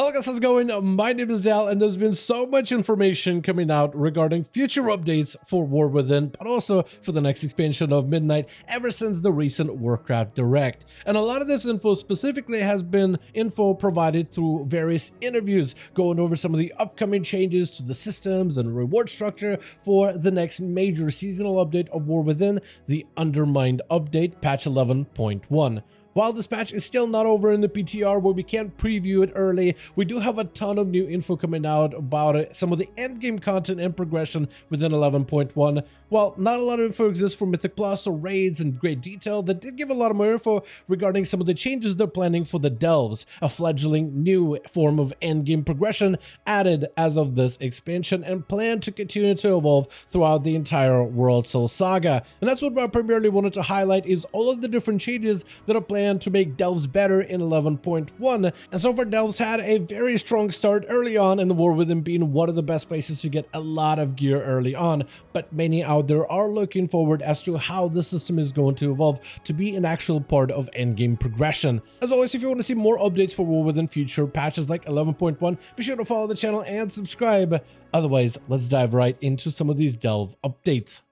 Hello guys, how's it going? My name is Dal, and there's been so much information coming out regarding future updates for War Within, but also for the next expansion of Midnight ever since the recent Warcraft Direct. And a lot of this info specifically has been info provided through various interviews, going over some of the upcoming changes to the systems and reward structure for the next major seasonal update of War Within, the Undermined update, patch 11.1. While this patch is still not over in the PTR where we can't preview it early, we do have a ton of new info coming out about it, some of the endgame content and progression within 11.1. While not a lot of info exists for Mythic Plus or raids in great detail, they did give a lot of more info regarding some of the changes they're planning for the Delves, a fledgling new form of endgame progression added as of this expansion and planned to continue to evolve throughout the entire World Soul Saga. And that's what I primarily wanted to highlight, is all of the different changes that are planned to make Delves better in 11.1. And so far, Delves had a very strong start early on, in the War Within being one of the best places to get a lot of gear early on, but many out there are looking forward as to how the system is going to evolve to be an actual part of endgame progression. As always, if you want to see more updates for War Within future patches like 11.1, be sure to follow the channel and subscribe. Otherwise, let's dive right into some of these Delve updates.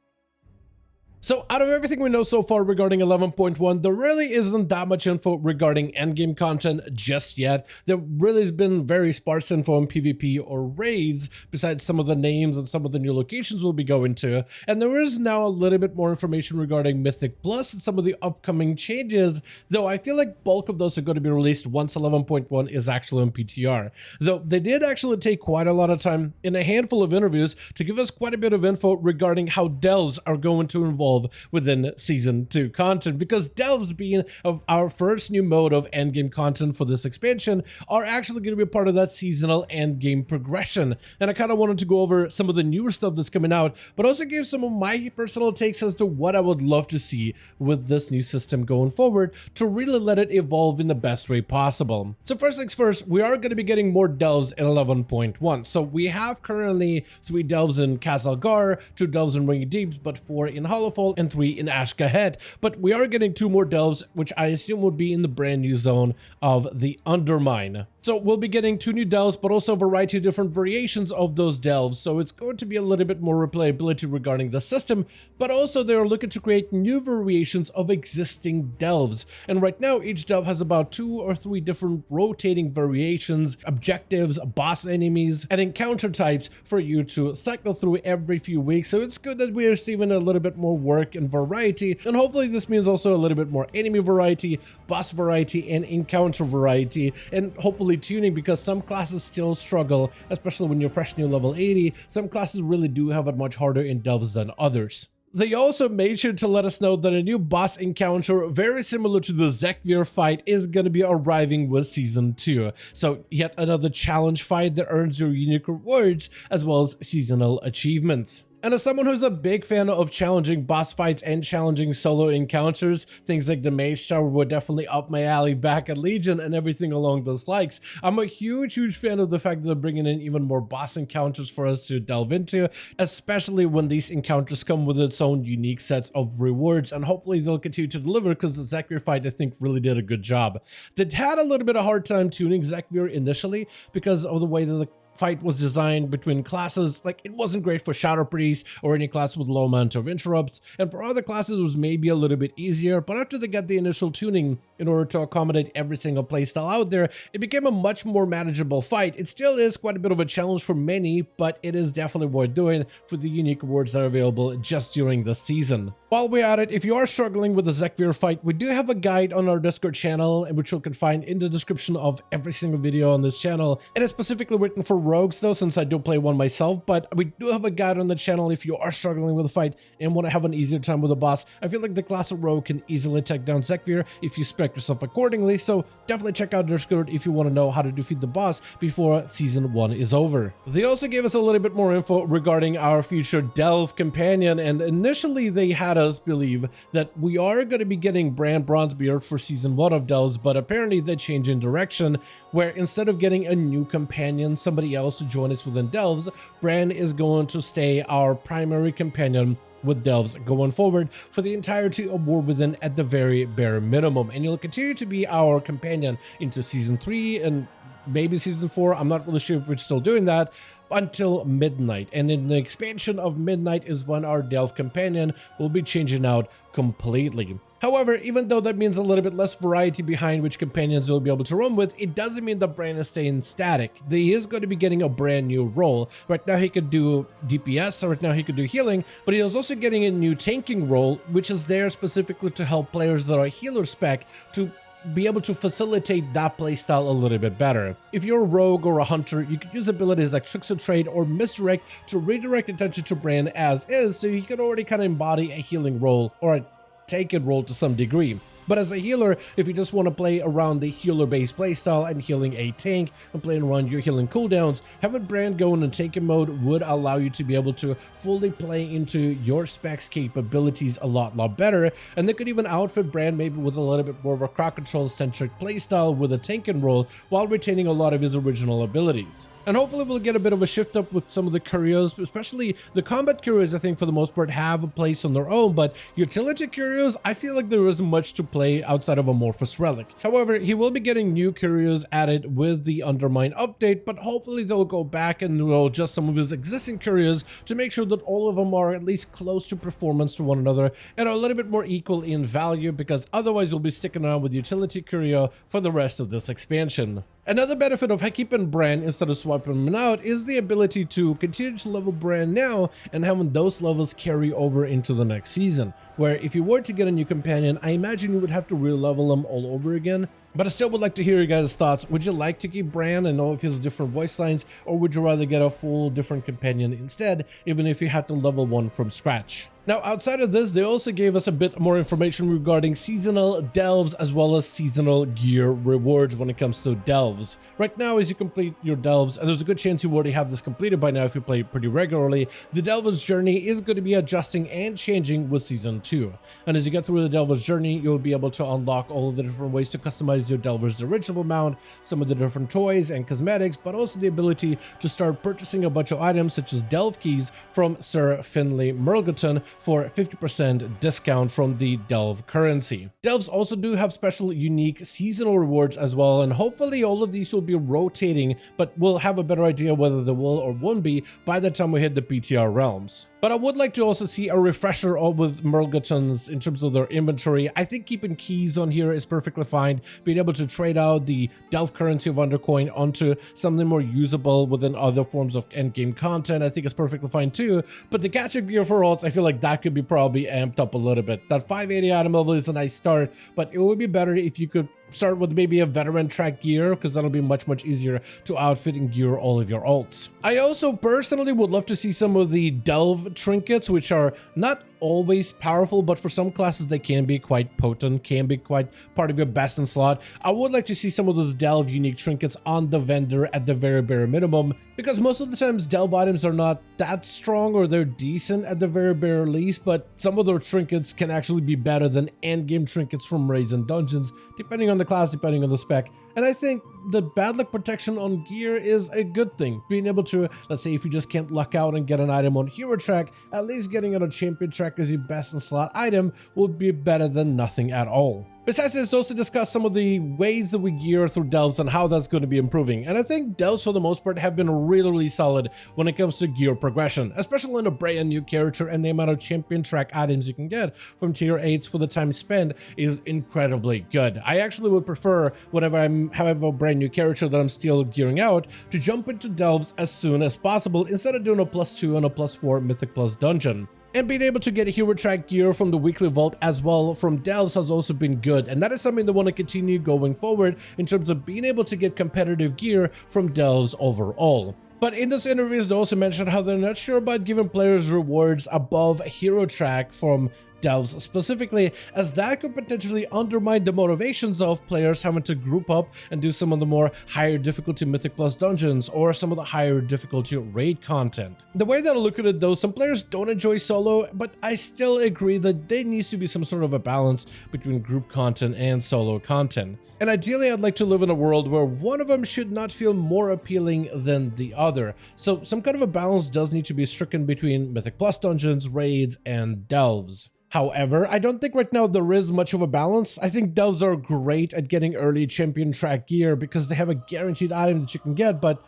So out of everything we know so far regarding 11.1, there really isn't that much info regarding endgame content just yet. There really has been very sparse info on PvP or raids, besides some of the names and some of the new locations we'll be going to. And there is now a little bit more information regarding Mythic Plus and some of the upcoming changes, though I feel like bulk of those are going to be released once 11.1 is actually on PTR. Though they did actually take quite a lot of time in a handful of interviews to give us quite a bit of info regarding how Delves are going to evolve within Season 2 content, because Delves, being of our first new mode of endgame content for this expansion, are actually going to be a part of that seasonal endgame progression. And I kind of wanted to go over some of the newer stuff that's coming out, but also give some of my personal takes as to what I would love to see with this new system going forward to really let it evolve in the best way possible. So first things first, we are going to be getting more Delves in 11.1. So we have currently 3 Delves in Khazalgar, 2 Delves in Ring Deeps, but 4 in Hollowfall, and 3 in Ashkahet. But we are getting 2 more Delves, which I assume would be in the brand new zone of the Undermine. So we'll be getting 2 new Delves, but also a variety of different variations of those Delves. So it's going to be a little bit more replayability regarding the system, but also they're looking to create new variations of existing Delves. And right now, each Delve has about 2 or 3 different rotating variations, objectives, boss enemies, and encounter types for you to cycle through every few weeks. So it's good that we're receiving a little bit more work and variety, and hopefully this means also a little bit more enemy variety, boss variety, and encounter variety, and hopefully tuning, because some classes still struggle, especially when you're fresh new level 80. Some classes really do have it much harder in Delves than others. They also made sure to let us know that a new boss encounter very similar to the Zekvir fight is going to be arriving with Season 2. So yet another challenge fight that earns your unique rewards as well as seasonal achievements. And as someone who's a big fan of challenging boss fights and challenging solo encounters, things like the Mage Tower were definitely up my alley back at Legion and everything along those likes. I'm a huge fan of the fact that they're bringing in even more boss encounters for us to delve into, especially when these encounters come with its own unique sets of rewards, and hopefully they'll continue to deliver, because the Zekvir fight, I think, really did a good job. They had a little bit of a hard time tuning Zekvir initially because of the way that the fight was designed between classes. Like, it wasn't great for Shadow Priest or any class with low amount of interrupts, and for other classes it was maybe a little bit easier, but after they got the initial tuning in order to accommodate every single playstyle out there, it became a much more manageable fight. It still is quite a bit of a challenge for many, but it is definitely worth doing for the unique rewards that are available just during the season. While we're at it, if you are struggling with the Zekvir fight, we do have a guide on our Discord channel, and which you can find in the description of every single video on this channel. It is specifically written for rogues though, since I don't play one myself, but we do have a guide on the channel if you are struggling with a fight and want to have an easier time with a boss. I feel like the class of rogue can easily take down Zekvir if you spec yourself accordingly, so definitely check out Discord if you want to know how to defeat the boss before Season 1 is over. They also gave us a little bit more info regarding our future Delve companion, and initially they had us believe that we are going to be getting Brann Bronzebeard for Season 1 of Delves, but apparently they changed in direction, where instead of getting a new companion, somebody else to join us within Delves, Brann is going to stay our primary companion with Delves going forward for the entirety of War Within at the very bare minimum, and you'll continue to be our companion into Season 3 and maybe Season 4. I'm not really sure if we're still doing that, until Midnight. And in the expansion of Midnight is when our Delve companion will be changing out completely. However, even though that means a little bit less variety behind which companions you'll be able to run with, it doesn't mean that Brann is staying static. He is going to be getting a brand new role. Right now he could do DPS, right now he could do healing, but he is also getting a new tanking role, which is there specifically to help players that are healer spec to be able to facilitate that playstyle a little bit better. If you're a rogue or a hunter, you could use abilities like Trickster Trade or Misdirect to redirect attention to Brann as is, so you can already kind of embody a healing role or a tanking role to some degree. But as a healer, if you just want to play around the healer-based playstyle and healing a tank and playing around your healing cooldowns, having Brann go into tanking mode would allow you to be able to fully play into your specs capabilities a lot better, and they could even outfit Brann maybe with a little bit more of a crowd control-centric playstyle with a tanking role while retaining a lot of his original abilities. And hopefully we'll get a bit of a shift up with some of the curios, especially the combat curios. I think for the most part have a place on their own, but utility curios, I feel like there isn't much to play outside of Amorphous Relic. However, he will be getting new curios added with the Undermine update, but hopefully they'll go back and will adjust some of his existing curios to make sure that all of them are at least close to performance to one another and are a little bit more equal in value, because otherwise you'll be sticking around with utility curio for the rest of this expansion. Another benefit of keeping Brann instead of swapping him out is the ability to continue to level Brann now and having those levels carry over into the next season, where if you were to get a new companion, I imagine you would have to re-level them all over again. But I still would like to hear your guys' thoughts. Would you like to keep Brann and all of his different voice lines, or would you rather get a full different companion instead, even if you had to level one from scratch? Now, outside of this, they also gave us a bit more information regarding seasonal delves as well as seasonal gear rewards when it comes to delves. Right now, as you complete your delves, and there's a good chance you already have this completed by now if you play pretty regularly, the Delver's Journey is going to be adjusting and changing with Season 2. And as you get through the Delver's Journey, you'll be able to unlock all of the different ways to customize your Delver's original mount, some of the different toys and cosmetics, but also the ability to start purchasing a bunch of items such as Delve Keys from Sir Finley Merleton for 50% discount from the Delve currency. Delves also do have special unique seasonal rewards as well, and hopefully all of these will be rotating, but we'll have a better idea whether they will or won't be by the time we hit the PTR realms. But I would like to also see a refresher with Merleton's in terms of their inventory. I think keeping keys on here is perfectly fine. Being able to trade out the Delve currency of Undercoin onto something more usable within other forms of endgame content, I think is perfectly fine too. But the gadget gear for alts, I feel like that could be probably amped up a little bit. That 580 item level is a nice start, but it would be better if you could start with maybe a veteran track gear, because that'll be much easier to outfit and gear all of your alts. I also personally would love to see some of the Delve trinkets, which are not always powerful, but for some classes they can be quite potent, can be quite part of your best in slot. I would like to see some of those Delve unique trinkets on the vendor at the very bare minimum, because most of the times Delve items are not that strong, or they're decent at the very bare least, but some of those trinkets can actually be better than endgame trinkets from raids and dungeons, depending on the class, depending on the spec. And I think the bad luck protection on gear is a good thing. Being able to, let's say if you just can't luck out and get an item on hero track, at least getting it on champion track as your best in slot item would be better than nothing at all. Besides this, also discuss some of the ways that we gear through delves and how that's going to be improving. And I think delves for the most part have been really solid when it comes to gear progression, especially in a brand new character, and the amount of champion track items you can get from tier 8s for the time spent is incredibly good. I actually would prefer, whenever I have a brand new character that I'm still gearing out, to jump into delves as soon as possible instead of doing a +2 and a +4 Mythic Plus dungeon. And being able to get hero track gear from the weekly vault as well from delves has also been good, and that is something they want to continue going forward in terms of being able to get competitive gear from delves overall. But in this interview, they also mentioned how they're not sure about giving players rewards above hero track from delves specifically, as that could potentially undermine the motivations of players having to group up and do some of the more higher difficulty Mythic Plus dungeons or some of the higher difficulty raid content. The way that I look at it though, some players don't enjoy solo, but I still agree that there needs to be some sort of a balance between group content and solo content. And ideally, I'd like to live in a world where one of them should not feel more appealing than the other. So some kind of a balance does need to be stricken between Mythic Plus dungeons, raids, and delves. However, I don't think right now there is much of a balance. I think delves are great at getting early champion track gear because they have a guaranteed item that you can get, but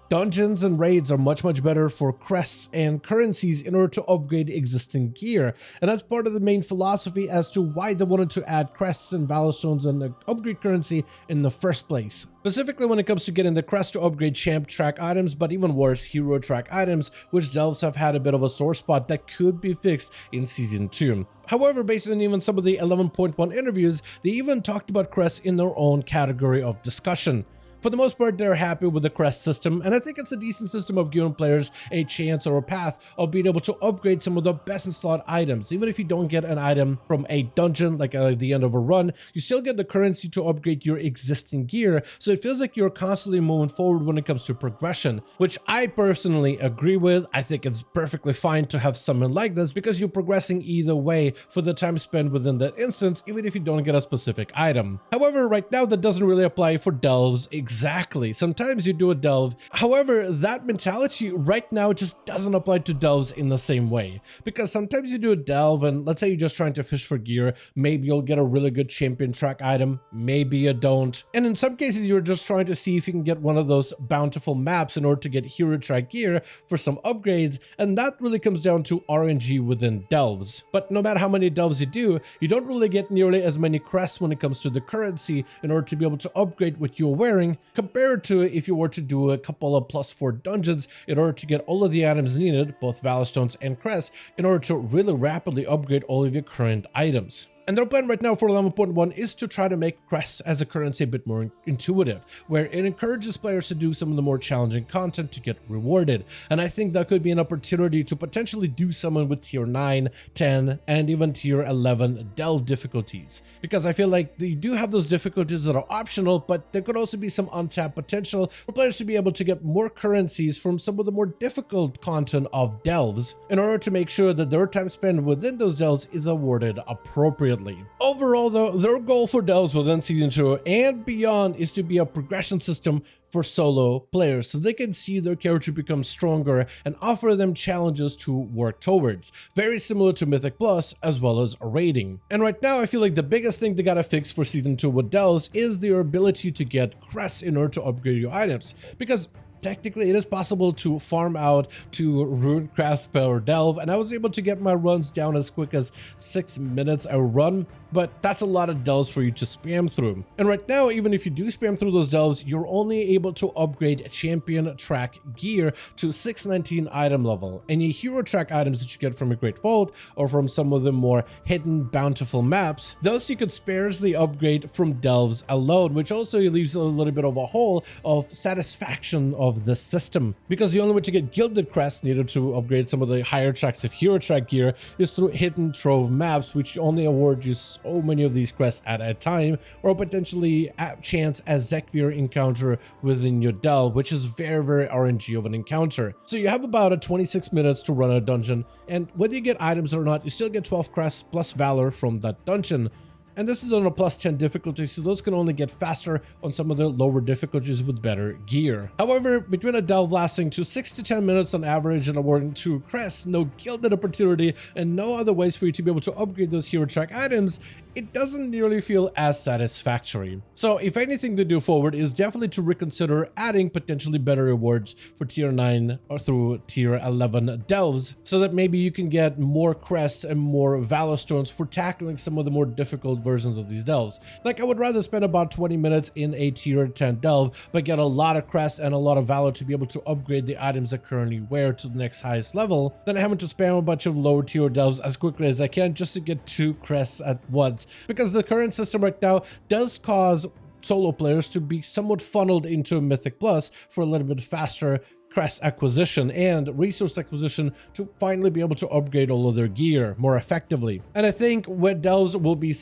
dungeons and raids are much better for crests and currencies in order to upgrade existing gear. And that's part of the main philosophy as to why they wanted to add crests and valor stones and upgrade currency in the first place. Specifically when it comes to getting the crest to upgrade champ track items, but even worse, hero track items, which delves have had a bit of a sore spot that could be fixed in Season 2. However, based on even some of the 11.1 interviews, they even talked about crests in their own category of discussion. For the most part, they're happy with the crest system, and I think it's a decent system of giving players a chance or a path of being able to upgrade some of the best in slot items. Even if you don't get an item from a dungeon, like at the end of a run, you still get the currency to upgrade your existing gear, so it feels like you're constantly moving forward when it comes to progression, which I personally agree with. I think it's perfectly fine to have something like this because you're progressing either way for the time spent within that instance, even if you don't get a specific item. However, right now that doesn't really apply for delves. Exactly. Sometimes you do a delve. However, that mentality right now just doesn't apply to delves in the same way. Because sometimes you do a delve and let's say you're just trying to fish for gear. Maybe you'll get a really good champion track item. Maybe you don't. And in some cases, you're just trying to see if you can get one of those bountiful maps in order to get hero track gear for some upgrades. And that really comes down to RNG within delves. But no matter how many delves you do, you don't really get nearly as many crests when it comes to the currency in order to be able to upgrade what you're wearing, compared to if you were to do a couple of +4 dungeons in order to get all of the items needed, both valor stones and crests, in order to really rapidly upgrade all of your current items. And their plan right now for 11.1 is to try to make crests as a currency a bit more intuitive, where it encourages players to do some of the more challenging content to get rewarded. And I think that could be an opportunity to potentially do something with tier 9, 10, and even tier 11 delve difficulties. Because I feel like they do have those difficulties that are optional, but there could also be some untapped potential for players to be able to get more currencies from some of the more difficult content of delves in order to make sure that their time spent within those delves is awarded appropriately. Overall though, their goal for delves within Season 2 and beyond is to be a progression system for solo players so they can see their character become stronger and offer them challenges to work towards, very similar to Mythic Plus as well as raiding. And right now I feel like the biggest thing they gotta fix for Season 2 with delves is their ability to get crests in order to upgrade your items, because technically it is possible to farm out to Ruined Crest per delve, and I was able to get my runs down as quick as 6 minutes a run, but that's a lot of delves for you to spam through. And right now, even if you do spam through those delves, you're only able to upgrade champion track gear to 619 item level. Any hero track items that you get from a Great Vault or from some of the more hidden bountiful maps, those you could sparsely upgrade from delves alone, which also leaves a little bit of a hole of satisfaction of the system, because the only way to get gilded crests needed to upgrade some of the higher tracks of hero track gear is through hidden trove maps, which only award you so many of these quests at a time, or potentially at chance as Zekvir encounter within your delve, which is very RNG of an encounter. So you have about 26 minutes to run a dungeon, and whether you get items or not, you still get 12 crests plus valor from that dungeon. And this is on a +10 difficulty, so those can only get faster on some of the lower difficulties with better gear. However, between a delve lasting to 6 to 10 minutes on average and awarding 2 crests, no gilded opportunity, and no other ways for you to be able to upgrade those hero track items, it doesn't nearly feel as satisfactory. So if anything to do forward is definitely to reconsider adding potentially better rewards for tier 9 or through tier 11 delves, so that maybe you can get more crests and more valor stones for tackling some of the more difficult versions of these delves. Like, I would rather spend about 20 minutes in a tier 10 delve, but get a lot of crests and a lot of valor to be able to upgrade the items I currently wear to the next highest level, than having to spam a bunch of lower tier delves as quickly as I can just to get 2 crests at once. Because the current system right now does cause solo players to be somewhat funneled into Mythic Plus for a little bit faster crest acquisition and resource acquisition to finally be able to upgrade all of their gear more effectively. And I think what delves will be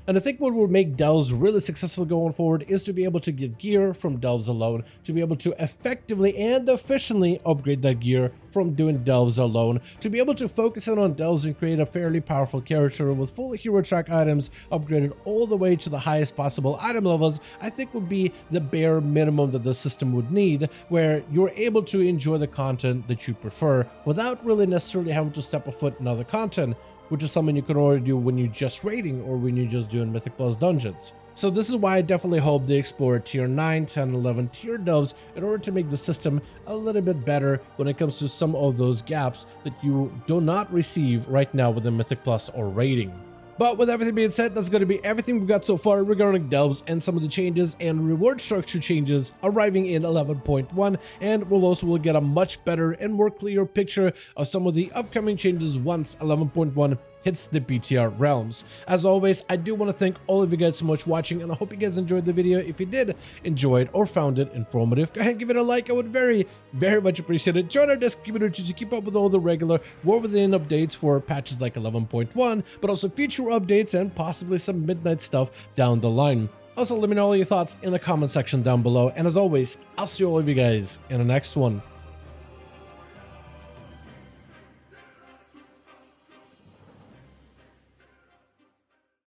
And I think what will make delves really successful going forward is to be able to get gear from delves alone, to be able to effectively and efficiently upgrade that gear from doing delves alone, to be able to focus in on delves and create a fairly powerful character with full hero track items upgraded all the way to the highest possible item levels, I think would be the bare minimum that the system would need, where you're able to enjoy the content that you prefer without really necessarily having to step a foot in other content, which is something you could already do when you're just raiding or when you're just doing Mythic Plus dungeons. So this is why I definitely hope they explore tier 9, 10, 11 tier delves in order to make the system a little bit better when it comes to some of those gaps that you do not receive right now within Mythic Plus or raiding. But with everything being said, that's going to be everything we've got so far regarding delves and some of the changes and reward structure changes arriving in 11.1, and we'll get a much better and more clear picture of some of the upcoming changes once 11.1 hits the BTR realms. As always, I do want to thank all of you guys so much for watching, and I hope you guys enjoyed the video. If you did enjoy it or found it informative, go ahead and give it a like. I would very much appreciate it. Join our Discord community to keep up with all the regular War Within updates for patches like 11.1, but also future updates and possibly some midnight stuff down the line. Also, let me know all your thoughts in the comment section down below, and as always, I'll see all of you guys in the next one.